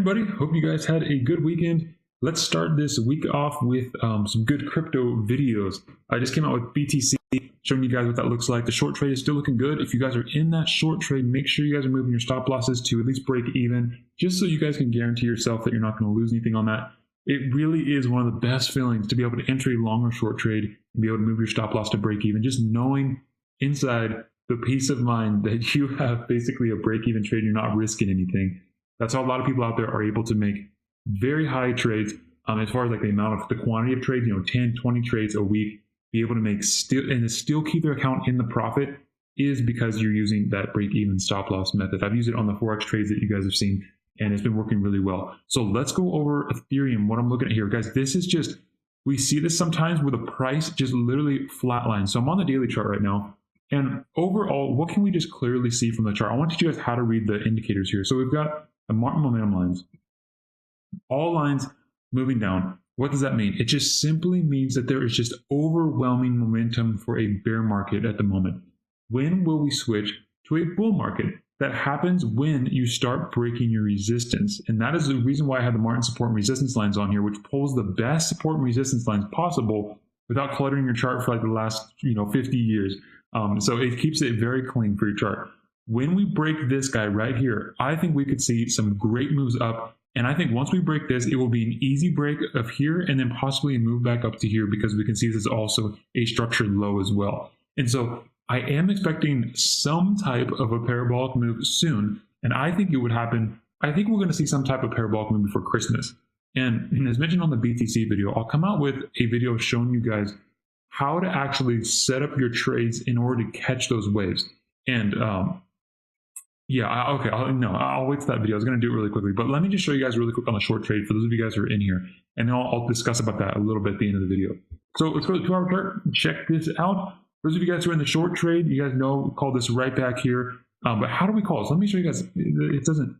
everybody, hope you guys had a good weekend. Let's start this week off with some good crypto videos. I just came out with BTC, showing you guys what that looks like. The short trade is still looking good. If you guys are in that short trade, make sure you guys are moving your stop losses to at least break even, just so you guys can guarantee yourself that you're not going to lose anything on that. It really is one of the best feelings to be able to enter a long or short trade and be able to move your stop loss to break even, just knowing inside the peace of mind that you have basically a break even trade, you're not risking anything. That's how a lot of people out there are able to make very high trades as far as like the amount of the quantity of trades, 10, 20 trades a week, be able to make still keep their account in the profit is because you're using that break even stop loss method. I've used it on the Forex trades that you guys have seen, and it's been working really well. So let's go over Ethereum. What I'm looking at here, guys, this is just, we see this sometimes where the price just literally flatlines. So I'm on the daily chart right now. And overall, what can we just clearly see from the chart? I want to teach you guys how to read the indicators here. So we've got the momentum lines, all lines moving down. What does that mean? It just simply means that there is just overwhelming momentum for a bear market at the moment. When will we switch to a bull market? That happens when you start breaking your resistance. And that is the reason why I have the Martin support and resistance lines on here, which pulls the best support and resistance lines possible without cluttering your chart for like the last 50 years. So it keeps it very clean for your chart. When we break this guy right here, I think we could see some great moves up. And I think once we break this, it will be an easy break of here and then possibly a move back up to here, because we can see this is also a structured low as well. And so I am expecting some type of a parabolic move soon. And I think it would happen. I think we're going to see some type of parabolic move before Christmas. And as mentioned on the BTC video, I'll come out with a video showing you guys how to actually set up your trades in order to catch those waves. And I'll wait to that video. I was going to do it really quickly, but let me just show you guys really quick on the short trade for those of you guys who are in here, and then I'll discuss about that a little bit at the end of the video. So let's go to the 2-hour chart, check this out. Those of you guys who are in the short trade, you guys know we call this right back here. But how do we call this? Let me show you guys. It doesn't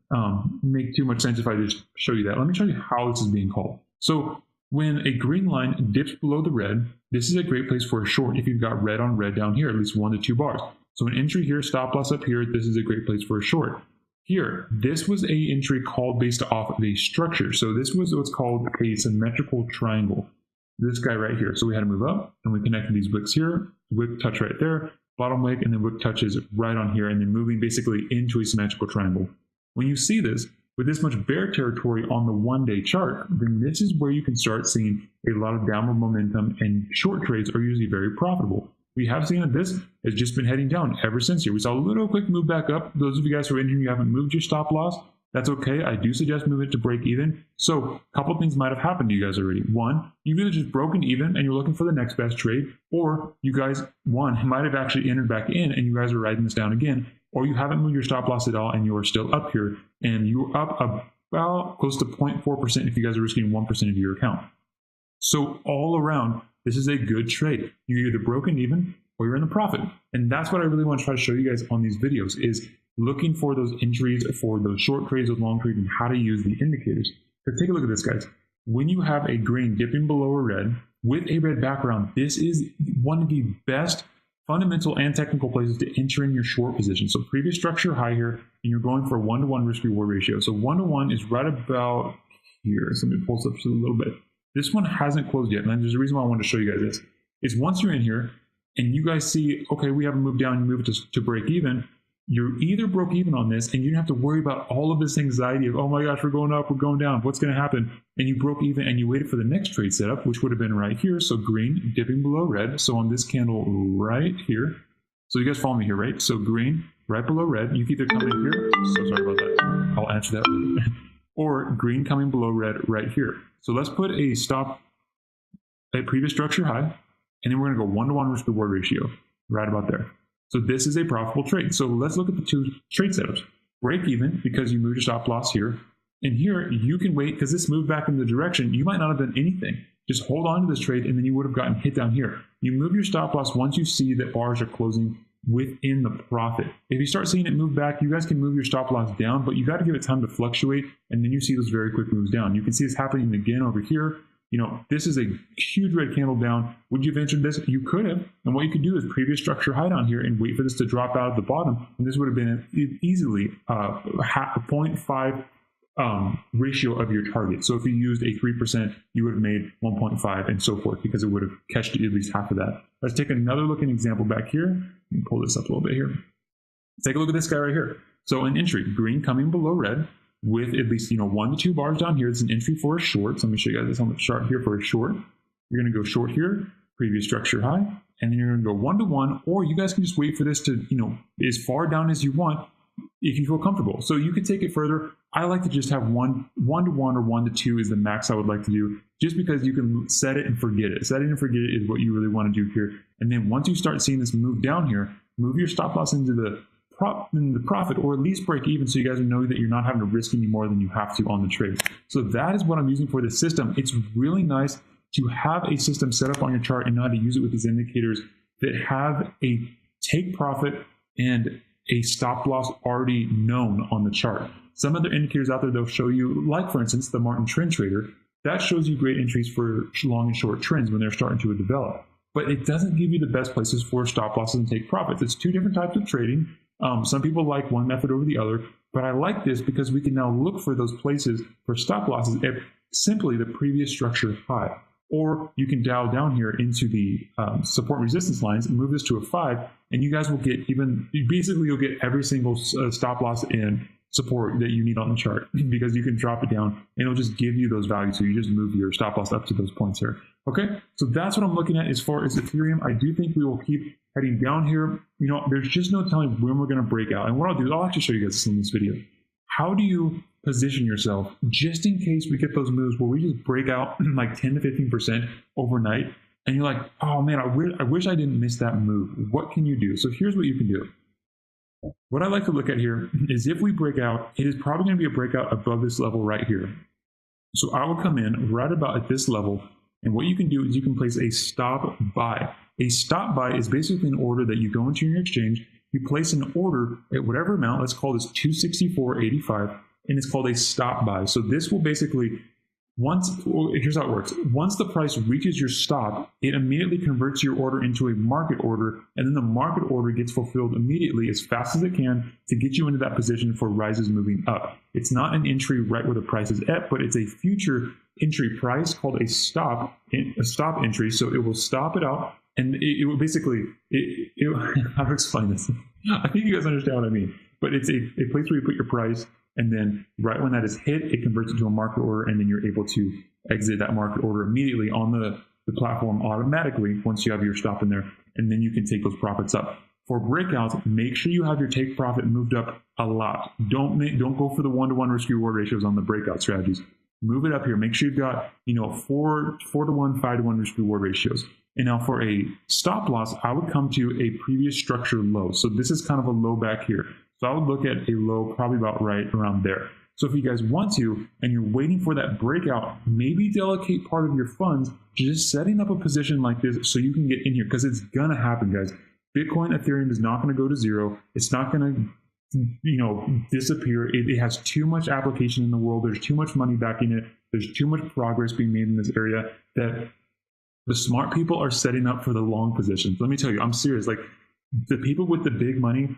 make too much sense if I just show you that. Let me show you how this is being called. So when a green line dips below the red, this is a great place for a short if you've got red on red down here, at least 1 to 2 bars. So an entry here, stop loss up here, this is a great place for a short. Here, this was a entry called based off of a structure. So this was what's called a symmetrical triangle. This guy right here. So we had to move up and we connected these wicks here, wick touch right there, bottom wick, and then wick touches right on here, and then moving basically into a symmetrical triangle. When you see this, with this much bear territory on the 1-day chart, then this is where you can start seeing a lot of downward momentum, and short trades are usually very profitable. We have seen that this has just been heading down ever since here. We saw a little quick move back up. Those of you guys who are in here, you haven't moved your stop loss. That's okay. I do suggest moving it to break even. So a couple of things might have happened to you guys already. One, you've either just broken even and you're looking for the next best trade, or you guys, one, might have actually entered back in and you guys are riding this down again, or you haven't moved your stop loss at all and you are still up here and you're up about close to 0.4% if you guys are risking 1% of your account. So all around, this is a good trade. You're either broken even or you're in the profit. And that's what I really want to try to show you guys on these videos, is looking for those entries for those short trades, those long trades, and how to use the indicators. So take a look at this, guys. When you have a green dipping below a red with a red background, this is one of the best fundamental and technical places to enter in your short position. So previous structure high here, and you're going for a 1-to-1 risk reward ratio. So 1-to-1 is right about here. So let me pull this up just a little bit. This one hasn't closed yet, and there's a reason why I wanted to show you guys this. Is once you're in here and you guys see, okay, we haven't moved down, you move it to break even, you're either broke even on this and you don't have to worry about all of this anxiety of, oh my gosh, we're going up, we're going down, what's going to happen? And you broke even and you waited for the next trade setup, which would have been right here. So green dipping below red. So on this candle right here. So you guys follow me here, right? So green right below red. You can either come in here. So sorry about that. I'll answer that later. Or green coming below red right here. So let's put a stop at previous structure high, and then we're going to go 1-to-1 risk reward ratio right about there. So this is a profitable trade. So let's look at the two trade setups. Break even because you moved your stop loss here. And here you can wait because this moved back in the direction. You might not have done anything. Just hold on to this trade and then you would have gotten hit down here. You move your stop loss once you see that bars are closing within the profit. If you start seeing it move back, you guys can move your stop loss down, but you got to give it time to fluctuate, and then you see those very quick moves down. You can see this happening again over here. This is a huge red candle down. Would you have entered this? You could have. And what you could do is previous structure high down here and wait for this to drop out of the bottom. And this would have been easily 0.5 ratio of your target. So if you used a 3%, you would have made 1.5 and so forth, because it would have catched at least half of that. Let's take another look at an example back here. Let me pull this up a little bit here. Take a look at this guy right here. So an entry, green coming below red with at least 1 to 2 bars down here. It's an entry for a short. So let me show you guys this on the chart here for a short. You're going to go short here, previous structure high, and then you're going to go 1 to 1, or you guys can just wait for this to, as far down as you want if you feel comfortable. So you could take it further. I like to just have 1 to 1 or 1 to 2 is the max I would like to do, just because you can set it and forget it. Set it and forget it is what you really want to do here. And then once you start seeing this move down here, move your stop loss into the profit, or at least break even, so you guys know that you're not having to risk any more than you have to on the trade. So that is what I'm using for this system. It's really nice to have a system set up on your chart and know how to use it with these indicators that have a take profit and a stop loss already known on the chart. Some other indicators out there, they'll show you, like for instance, the Martin Trend Trader, that shows you great entries for long and short trends when they're starting to develop. But it doesn't give you the best places for stop losses and take profits. It's two different types of trading. Some people like one method over the other, but I like this because we can now look for those places for stop losses at simply the previous structure high. Or you can dial down here into the support resistance lines and move this to a 5, and you guys will get you'll get every single stop loss and support that you need on the chart, because you can drop it down and it'll just give you those values. So you just move your stop loss up to those points here. Okay, so that's what I'm looking at as far as Ethereum. I do think we will keep heading down here. There's just no telling when we're going to break out. And what I'll do is I'll actually show you guys this in this video. How do you position yourself just in case we get those moves where we just break out like 10 to 15% overnight, and you're like, oh man, I wish I didn't miss that move. What can you do? So here's what you can do. What I like to look at here is, if we break out, it is probably going to be a breakout above this level right here. So I will come in right about at this level, and what you can do is you can place a stop buy. A stop buy is basically an order that you go into your exchange, you place an order at whatever amount, let's call this 264.85, and it's called a stop buy. So this will basically, here's how it works. Once the price reaches your stop, it immediately converts your order into a market order, and then the market order gets fulfilled immediately as fast as it can to get you into that position for rises moving up. It's not an entry right where the price is at, but it's a future entry price called a stop entry. So it will stop it out, and it will basically, how to explain this? I think you guys understand what I mean, but it's a place where you put your price, and then right when that is hit, it converts it to a market order, and then you're able to exit that market order immediately on the platform automatically once you have your stop in there, and then you can take those profits up. For breakouts, make sure you have your take profit moved up a lot. Don't go for the 1-to-1 risk reward ratios on the breakout strategies. Move it up here. Make sure you've got 4 to 1, 5 to 1 risk reward ratios. And now for a stop loss, I would come to a previous structure low. So this is kind of a low back here. So I would look at a low probably about right around there. So if you guys want to, and you're waiting for that breakout, maybe delegate part of your funds to just setting up a position like this so you can get in here, because it's gonna happen, guys. Bitcoin, Ethereum is not gonna go to zero. It's not gonna disappear. It has too much application in the world. There's too much money backing it. There's too much progress being made in this area that the smart people are setting up for the long positions. Let me tell you, I'm serious. Like, the people with the big money,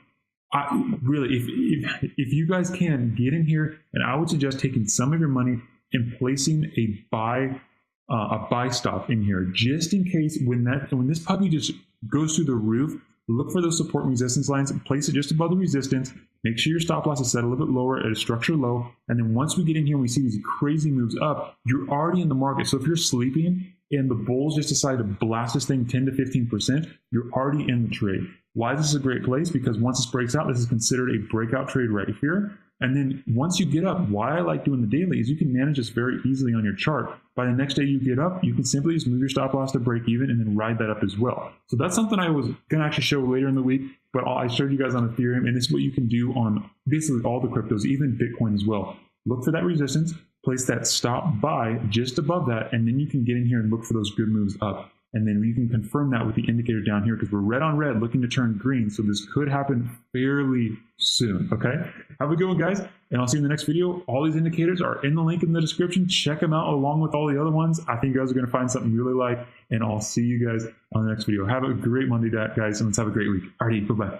really, if you guys can get in here, and I would suggest taking some of your money and placing a buy stop in here, just in case when this puppy just goes through the roof. Look for those support and resistance lines, place it just above the resistance. Make sure your stop loss is set a little bit lower at a structure low. And then once we get in here and we see these crazy moves up, you're already in the market. So if you're sleeping and the bulls just decide to blast this thing 10 to 15%, you're already in the trade. Why this is a great place? Because once this breaks out, this is considered a breakout trade right here. And then once you get up, why I like doing the daily is you can manage this very easily on your chart. By the next day you get up, you can simply just move your stop loss to break even and then ride that up as well. So that's something I was going to actually show later in the week, but I showed you guys on Ethereum, and it's what you can do on basically all the cryptos, even Bitcoin as well. Look for that resistance, place that stop buy just above that, and then you can get in here and look for those good moves up. And then you can confirm that with the indicator down here, because we're red on red looking to turn green. So this could happen fairly soon. Okay. Have a good one, guys. And I'll see you in the next video. All these indicators are in the link in the description. Check them out along with all the other ones. I think you guys are going to find something you really like. And I'll see you guys on the next video. Have a great Monday, guys. And let's have a great week. Alrighty. Bye-bye.